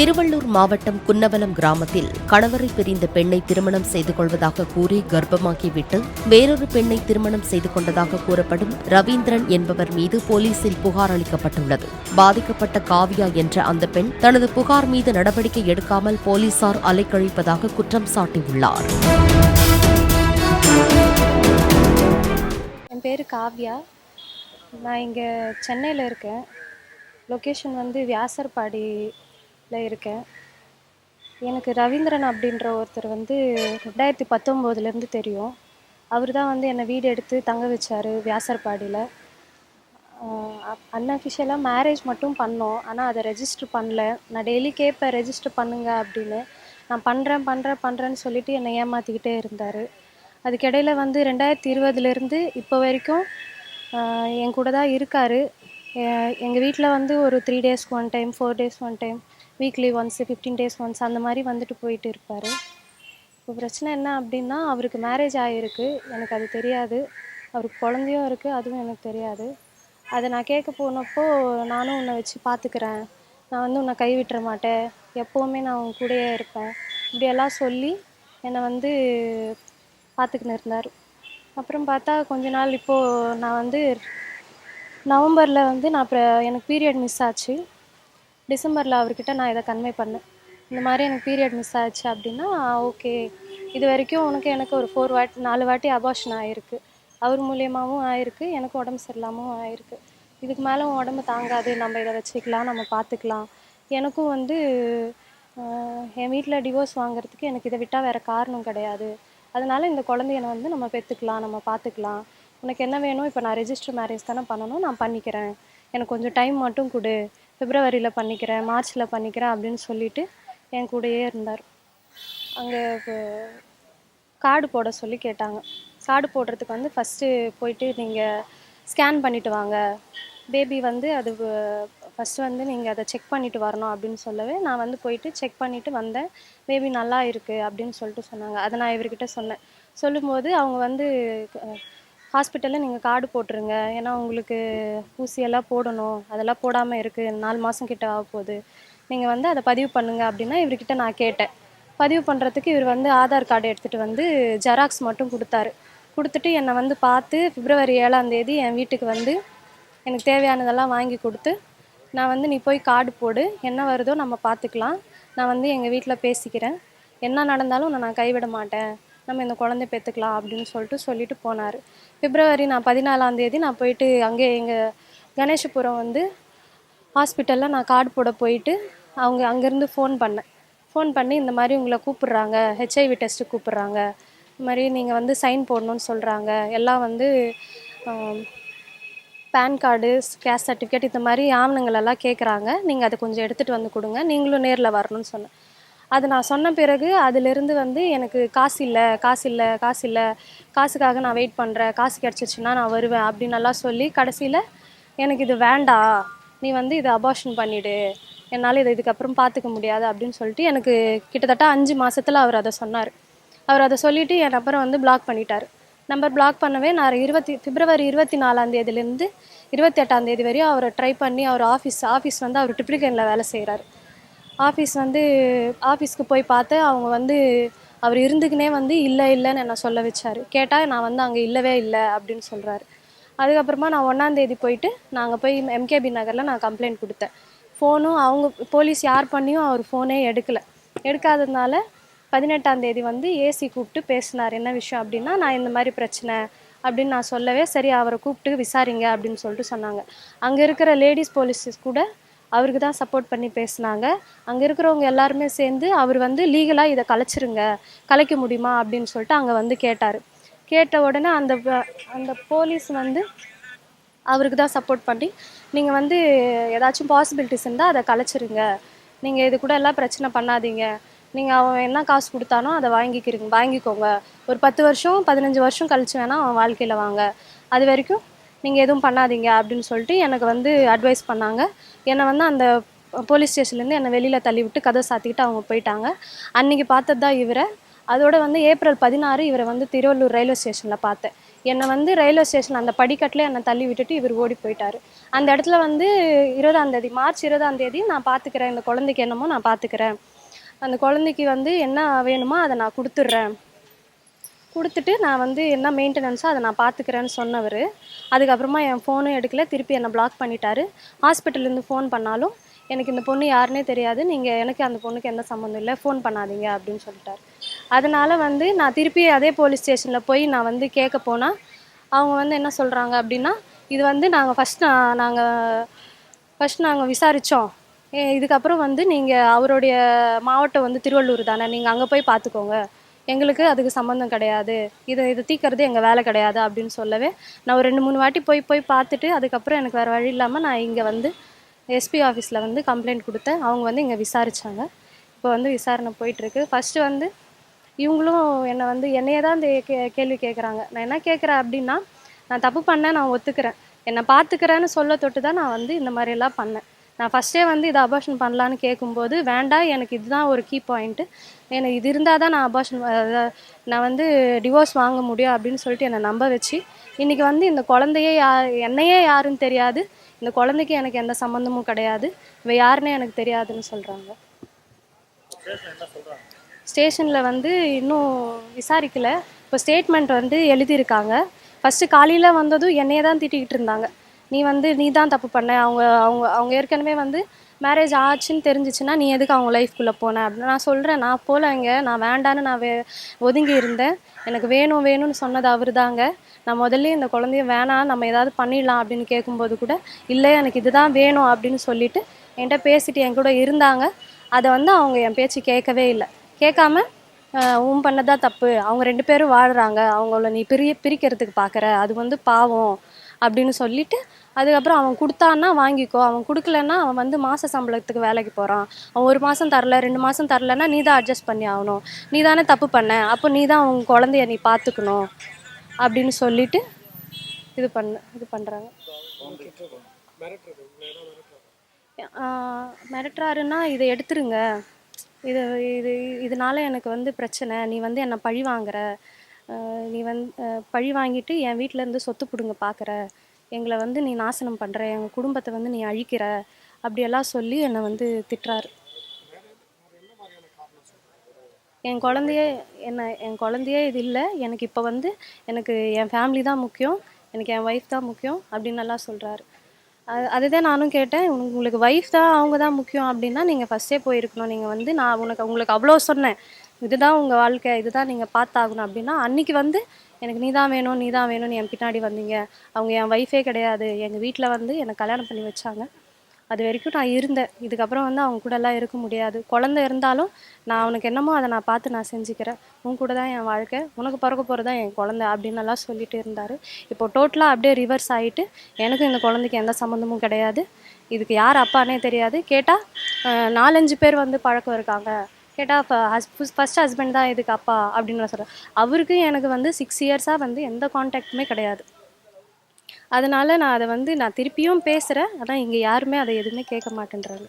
திருவள்ளூர் மாவட்டம் குன்னவலம் கிராமத்தில் கணவரை பிரிந்த பெண்ணை திருமணம் செய்து கொள்வதாக கூறி கர்ப்பமாக்கிவிட்டு வேறொரு பெண்ணை திருமணம் செய்து கொண்டதாக கூறப்படும் ரவீந்திரன் என்பவர் மீது போலீசில் புகார் அளிக்கப்பட்டுள்ளது. பாதிக்கப்பட்ட காவியா என்ற அந்த பெண் தனது புகார் மீது நடவடிக்கை எடுக்காமல் போலீசார் அலைக்கழிப்பதாக குற்றம் சாட்டியுள்ளார். என் பேர் காவ்யா. நான் இங்கே சென்னையில் இருக்கேன். லொக்கேஷன் வியாசர்பாடியில் இருக்கேன். எனக்கு ரவீந்திரன் அப்படின்ற ஒருத்தர் 2019 தெரியும். அவர் தான் என்னை வீடு எடுத்து தங்க வச்சார் வியாசர்பாடியில். அன்அஃபிஷியலாக மேரேஜ் மட்டும் பண்ணோம். ஆனால் அதை ரெஜிஸ்டர் பண்ணல. நான் டெய்லி கேட்பேன், ரெஜிஸ்டர் பண்ணுங்க அப்படின்னு. நான் பண்ணுறேன்னு சொல்லிட்டு என்னை ஏமாற்றிக்கிட்டே இருந்தார். அதுக்கிடையில் 2020 இப்போ வரைக்கும் என் கூட தான் இருக்கார். எங்கள் வீட்டில் ஒரு 3 டேஸ்க்கு 1 டைம், 4 டேஸ்க்கு 1 time, weekly once, 15 days once அந்த மாதிரி போயிட்டு இருப்பார். இப்போ பிரச்சனை என்ன அப்படின்னா, அவருக்கு மேரேஜ் ஆகிருக்கு. எனக்கு அது தெரியாது. அவருக்கு குழந்தையும் இருக்குது, அதுவும் எனக்கு தெரியாது. அதை நான் கேட்க போனப்போ, நானும் உன்னை வச்சு பார்த்துக்கிறேன், நான் உன்னை கைவிட்டுற மாட்டேன், எப்போவுமே நான் உன் கூடயே இருப்பேன், இப்படியெல்லாம் சொல்லி என்னை பார்த்துக்கின்னு இருந்தார். அப்புறம் பார்த்தா கொஞ்ச நாள் இப்போது நான் நவம்பரில் நான் எனக்கு பீரியட் மிஸ் ஆச்சு. டிசம்பரில் அவர்கிட்ட நான் இதை கன்வே பண்ணேன். இந்த மாதிரி எனக்கு பீரியட் மிஸ் ஆச்சு அப்படின்னா ஓகே, இது வரைக்கும் எனக்கு ஒரு 4 வாட்டி அபார்ஷன் ஆகிருக்கு. அவர் மூலியமாகவும் ஆயிருக்கு, எனக்கு உடம்பு சரியில்லாமல் ஆயிருக்கு. இதுக்கு மேலே உடம்பு தாங்காது, நம்ம இதை வச்சுக்கலாம், நம்ம பார்த்துக்கலாம். எனக்கும் என் வீட்டில் டிவோர்ஸ் வாங்குறதுக்கு எனக்கு இதை விட்டால் வேறு காரணம் கிடையாது. அதனால் இந்த குழந்தைய நம்ம பெற்றுக்கலாம், நம்ம பார்த்துக்கலாம். உனக்கு என்ன வேணும், இப்போ நான் ரெஜிஸ்டர் மேரேஜ் தானே பண்ணணும், நான் பண்ணிக்கிறேன், எனக்கு கொஞ்சம் டைம் மட்டும் கொடு, பிப்ரவரியில் பண்ணிக்கிறேன், மார்ச்சில் பண்ணிக்கிறேன் அப்படின்னு சொல்லிட்டு என் கூடயே இருந்தார். அங்கே கார்டு போட சொல்லி கேட்டாங்க. கார்டு போடுறதுக்கு ஃபஸ்ட்டு போயிட்டு நீங்கள் ஸ்கேன் பண்ணிவிட்டு வாங்க, பேபி அது ஃபஸ்ட்டு நீங்கள் அதை செக் பண்ணிவிட்டு வரணும் அப்படின்னு சொல்லவே நான் போயிட்டு செக் பண்ணிவிட்டு வந்தேன். பேபி நல்லா இருக்குது அப்படின்னு சொல்லிட்டு சொன்னாங்க. அதை நான் இவர்கிட்ட சொன்னேன். சொல்லும்போது அவங்க ஹாஸ்பிட்டலில் நீங்கள் கார்டு போட்டுருங்க, ஏன்னா உங்களுக்கு ஊசியெல்லாம் போடணும், அதெல்லாம் போடாமல் இருக்குது, 4 மாதம் கிட்ட ஆக போகுது, நீங்கள் அதை பதிவு பண்ணுங்கள் அப்படின்னா இவர்கிட்ட நான் கேட்டேன். பதிவு பண்ணுறதுக்கு இவர் ஆதார் கார்டு எடுத்துகிட்டு ஜெராக்ஸ் மட்டும் கொடுத்தாரு. கொடுத்துட்டு என்னை பார்த்து பிப்ரவரி 7 என் வீட்டுக்கு எனக்கு தேவையானதெல்லாம் வாங்கி கொடுத்து, நான் நீ போய் கார்டு போடு, என்ன வருதோ நம்ம பார்த்துக்கலாம், நான் எங்கள் வீட்டில் பேசிக்கிறேன், என்ன நடந்தாலும் நான் கைவிட மாட்டேன், நம்ம இந்த குழந்தை பெற்றுக்கலாம் அப்படின்னு சொல்லிட்டு போனார். பிப்ரவரி 14 நான் போயிட்டு அங்கே எங்கள் கணேசபுரம் ஹாஸ்பிட்டலில் நான் கார்டு போட போயிட்டு அங்கேருந்து ஃபோன் பண்ணி இந்த மாதிரி உங்களை கூப்பிட்றாங்க, ஹெச்ஐவி டெஸ்ட்டு கூப்பிட்றாங்க, இந்த மாதிரி நீங்கள் சைன் போடணும்னு சொல்கிறாங்க, எல்லாம் பேன் கார்டு, கேஸ்ட் சர்டிஃபிகேட், இந்த மாதிரி ஆவணங்களெல்லாம் கேட்குறாங்க, நீங்கள் அதை கொஞ்சம் எடுத்துகிட்டு கொடுங்க, நீங்களும் நேரில் வரணும்னு சொன்னேன். அது நான் சொன்ன பிறகு அதிலிருந்து எனக்கு காசு இல்லை, காசுக்காக நான் வெயிட் பண்ணுறேன், காசு கிடச்சிச்சின்னா நான் வருவேன் அப்படின்னு சொல்லி கடைசியில் எனக்கு இது வேண்டாம், நீ இதை அபார்ஷன் பண்ணிவிடு, என்னால் இதுக்கப்புறம் பார்த்துக்க முடியாது அப்படின்னு சொல்லிட்டு எனக்கு கிட்டத்தட்ட 5 மாதத்தில் அவர் அதை சொன்னார். அவர் அதை சொல்லிவிட்டு என் நம்பரை பிளாக் பண்ணிட்டார். நம்பர் பிளாக் பண்ணவே நான் பிப்ரவரி 24 28 வரையும் அவரை ட்ரை பண்ணி, அவர் ஆஃபீஸ் அவர் ட்ரிப்ளிகேனில் வேலை செய்கிறார். ஆஃபீஸ்க்கு போய் பார்த்து அவங்க அவர் இருந்துக்குனே இல்லைன்னு என்னை சொல்ல வச்சார். கேட்டால் நான் அங்கே இல்லவே இல்லை அப்படின்னு சொல்கிறாரு. அதுக்கப்புறமா நான் 1 போயிட்டு நாங்கள் போய் எம்கேபி நகரில் நான் கம்ப்ளைண்ட் கொடுத்தேன். ஃபோனும் அவங்க போலீஸ் யார் பண்ணியும் அவர் ஃபோனே எடுக்காததுனால 18 ஏசி கூப்பிட்டு பேசினார். என்ன விஷயம் அப்படின்னா, நான் இந்த மாதிரி பிரச்சனை அப்படின்னு நான் சொல்லவே, சரி அவரை கூப்பிட்டு விசாரிங்க அப்படின்னு சொல்லிட்டு சொன்னாங்க. அங்கே இருக்கிற லேடிஸ் போலீஸஸ் கூட அவருக்கு தான் சப்போர்ட் பண்ணி பேசினாங்க. அங்கே இருக்கிறவங்க எல்லாருமே சேர்ந்து அவர் லீகலாக இதை கலைக்க முடியுமா அப்படின்னு சொல்லிட்டு அங்கே கேட்டார். கேட்ட உடனே அந்த போலீஸ் அவருக்கு தான் சப்போர்ட் பண்ணி, நீங்கள் ஏதாச்சும் பாசிபிலிட்டிஸ் இருந்தால் அதை கலைச்சிருங்க, நீங்கள் இது கூட எல்லாம் பிரச்சனை பண்ணாதீங்க, நீங்கள் அவன் என்ன காசு கொடுத்தானோ அதை வாங்கிக்கோங்க, ஒரு 10 வருஷம் 15 வருஷம் கழிச்சு வேணால் அவன் வாழ்க்கையில் வாங்க, அது வரைக்கும் நீங்கள் எதுவும் பண்ணாதீங்க அப்படின்னு சொல்லிட்டு எனக்கு அட்வைஸ் பண்ணாங்க. என்னை அந்த போலீஸ் ஸ்டேஷன்லேருந்து என்னை வெளியில் தள்ளி விட்டு கதை சாத்திக்கிட்டு அவங்க போயிட்டாங்க. அன்றைக்கி பார்த்தது தான் இவரை. அதோட ஏப்ரல் 16 இவரை திருவள்ளூர் ரயில்வே ஸ்டேஷனில் பார்த்தேன். என்னை வந்து ரயில்வே ஸ்டேஷன் அந்த படிக்கட்டில் என்னை தள்ளி விட்டுட்டு இவர் ஓடி போயிட்டார். அந்த இடத்துல வந்து 20ஆம் தேதி மார்ச் 20ஆம் தேதி நான் பார்த்துக்கிறேன், இந்த குழந்தைக்கு என்னமோ நான் பார்த்துக்கிறேன், அந்த குழந்தைக்கு வந்து என்ன வேணுமோ அதை நான் கொடுத்துட்றேன், கொடுத்துட்டு நான் வந்து என்ன மெயின்டெனன்ஸோ அதை நான் பார்த்துக்கிறேன்னு சொன்னவர். அதுக்கப்புறமா என் ஃபோனும் எடுக்கல, திருப்பி என்னை பிளாக் பண்ணிட்டாரு. ஹாஸ்பிட்டல்லேருந்து ஃபோன் பண்ணாலும் எனக்கு இந்த பொண்ணு யாருன்னே தெரியாது, நீங்கள் எனக்கு அந்த பொண்ணுக்கு எந்த சம்மந்தம் இல்லை, ஃபோன் பண்ணாதீங்க அப்படின்னு சொல்லிட்டாரு. அதனால வந்து நான் திருப்பி அதே போலீஸ் ஸ்டேஷனில் போய் நான் வந்து கேட்க போனால் அவங்க வந்து என்ன சொல்கிறாங்க அப்படின்னா, இது வந்து நாங்கள் ஃபஸ்ட் நாங்கள் விசாரித்தோம், இதுக்கப்புறம் வந்து நீங்கள் அவருடைய மாவட்டம் வந்து திருவள்ளூர் தானே, நீங்கள் அங்கே போய் பார்த்துக்கோங்க, எங்களுக்கு அதுக்கு சம்மந்தம் கிடையாது, இதை தீர்க்கறது எங்கள் வேலை கிடையாது அப்படின்னு சொல்லவே நான் ஒரு 2-3 வாட்டி போய் பார்த்துட்டு அதுக்கப்புறம் எனக்கு வேறு வழி இல்லாமல் நான் இங்கே வந்து எஸ்பி ஆஃபீஸில் வந்து கம்ப்ளைண்ட் கொடுத்தேன். அவங்க வந்து இங்கே விசாரித்தாங்க. இப்போ வந்து விசாரணை போயிட்டுருக்கு. ஃபஸ்ட்டு வந்து இவங்களும் என்னை வந்து என்னையே தான் இந்த கேள்வி கேட்குறாங்க. நான் என்ன கேட்குறேன் அப்படின்னா, நான் தப்பு பண்ணேன், நான் ஒத்துக்கிறேன், என்னை பார்த்துக்கிறேன்னு சொல்ல தொட்டு தான் நான் வந்து இந்த மாதிரியெல்லாம் பண்ணேன். நான் ஃபஸ்ட்டே வந்து இதை அபார்ஷன் பண்ணலான்னு கேட்கும்போது வேண்டாம், எனக்கு இதுதான் ஒரு கீ பாயிண்ட்டு, எனக்கு இது இருந்தால் தான் நான் வந்து டிவோர்ஸ் வாங்க முடியும் அப்படின்னு சொல்லிட்டு என்னை நம்ப வச்சு இன்றைக்கி வந்து இந்த குழந்தையே என்னையே யாருன்னு தெரியாது, இந்த குழந்தைக்கு எனக்கு எந்த சம்மந்தமும் கிடையாது, இவ யாருன்னே எனக்கு தெரியாதுன்னு சொல்கிறாங்க. ஸ்டேஷனில் வந்து இன்னும் விசாரிக்கலை. இப்போ ஸ்டேட்மெண்ட் வந்து எழுதியிருக்காங்க. ஃபஸ்ட்டு காலையில் வந்ததும் என்னையே தான் திட்டிக்கிட்டு இருந்தாங்க, நீ தான் தப்பு பண்ண, அவங்க அவங்க அவங்க ஏற்கனவே வந்து மேரேஜ் ஆச்சுன்னு தெரிஞ்சிச்சுன்னா நீ எதுக்கு அவங்க லைஃப்குள்ளே போன அப்படின்னு நான் சொல்கிறேன். நான் போகலங்க, நான் வேண்டான்னு நான் ஒதுங்கி இருந்தேன், எனக்கு வேணும்னு சொன்னது அவர் தாங்க. நான் முதல்ல இந்த குழந்தைய வேணாம், நம்ம ஏதாவது பண்ணிடலாம் அப்படின்னு கேட்கும்போது கூட இல்லை எனக்கு இதுதான் வேணும் அப்படின்னு சொல்லிட்டு என்கிட்ட பேசிட்டு என் கூட இருந்தாங்க. அதை வந்து அவங்க என் பேச்சு கேட்கவே இல்லை. கேட்காம உன் பண்ணதான் தப்பு, அவங்க 2 பேரும் வாழ்கிறாங்க, அவங்கள நீ பிரிக்கிறதுக்கு பார்க்குற, அது வந்து பாவம் அப்படின்னு சொல்லிட்டு அதுக்கப்புறம் அவன் கொடுத்தான்னா வாங்கிக்கோ, அவன் கொடுக்கலன்னா அவன் வந்து மாத சம்பளத்துக்கு வேலைக்கு போகிறான், அவன் 1 மாதம் தரல 2 மாதம் தரலன்னா நீ தான் அட்ஜஸ்ட் பண்ணி ஆகணும், நீ தானே தப்பு பண்ண, அப்போ நீ தான் உன் குழந்தைய நீ பார்த்துக்கணும் அப்படின்னு சொல்லிட்டு இது பண்ணுறாங்க. மிரட்டுறாருன்னா இதை எடுத்துருங்க, இதனால எனக்கு வந்து பிரச்சனை, நீ வந்து என்னை பழி வாங்குற, நீ பழி வாங்கிட்டு என் வீட்டிலேருந்து சொத்து பிடுங்க பார்க்குற, எங்களை வந்து நீ நாசனம் பண்ணுற, எங்கள் குடும்பத்தை வந்து நீ அழிக்கிற, அப்படியெல்லாம் சொல்லி என்னை வந்து திட்டுறாரு. என் குழந்தையே இது இல்லை, எனக்கு இப்போ வந்து எனக்கு என் ஃபேமிலி தான் முக்கியம், எனக்கு என் ஒய்ஃப் தான் முக்கியம் அப்படின்னு எல்லாம் சொல்கிறாரு. அதுதான் நானும் கேட்டேன், உங்களுக்கு ஒய்ஃப் தான் அவங்க தான் முக்கியம் அப்படின்னா நீங்கள் ஃபஸ்ட்டே போயிருக்கணும், நீங்கள் வந்து நான் உங்களுக்கு அவ்வளோ சொன்னேன், இதுதான் உங்கள் வாழ்க்கை, இதுதான் நீங்கள் பார்த்தாகணும் அப்படின்னா அன்றைக்கி வந்து எனக்கு நீ தான் வேணும்னு என் பின்னாடி வந்தீங்க, அவங்க என் ஒய்ஃபே கிடையாது, எங்கள் வீட்டில் வந்து என்னை கல்யாணம் பண்ணி வச்சாங்க, அது வரைக்கும் நான் இருந்தேன், இதுக்கப்புறம் வந்து அவங்க கூடலாம் இருக்க முடியாது, குழந்தை இருந்தாலும் நான் அவனுக்கு என்னமோ அதை நான் பார்த்து நான் செஞ்சுக்கிறேன், உன் கூட தான் என் வாழ்க்கை, உனக்கு பிறக்க போகிறதான் என் குழந்தை அப்படின்னெல்லாம் சொல்லிட்டு இருந்தார். இப்போ டோட்டலாக அப்படியே ரிவர்ஸ் ஆகிட்டு எனக்கும் இந்த குழந்தைக்கு எந்த சம்மந்தமும் கிடையாது, இதுக்கு யார் அப்பானே தெரியாது, கேட்டால் 4-5 பேர் வந்து பழக்கம் இருக்காங்க, கேட்டால் ஃபஸ்ட் ஹஸ்பண்ட் தான் இதுக்கு அப்பா அப்படின்னு சொல்கிறேன். அவருக்கு எனக்கு வந்து 6 இயர்ஸாக வந்து எந்த கான்டாக்டுமே கிடையாது. அதனால் நான் அதை வந்து நான் திருப்பியும் பேசுகிறேன், ஆனால் இங்கே யாருமே அதை எதுவுமே கேட்க மாட்டேன்றாங்க.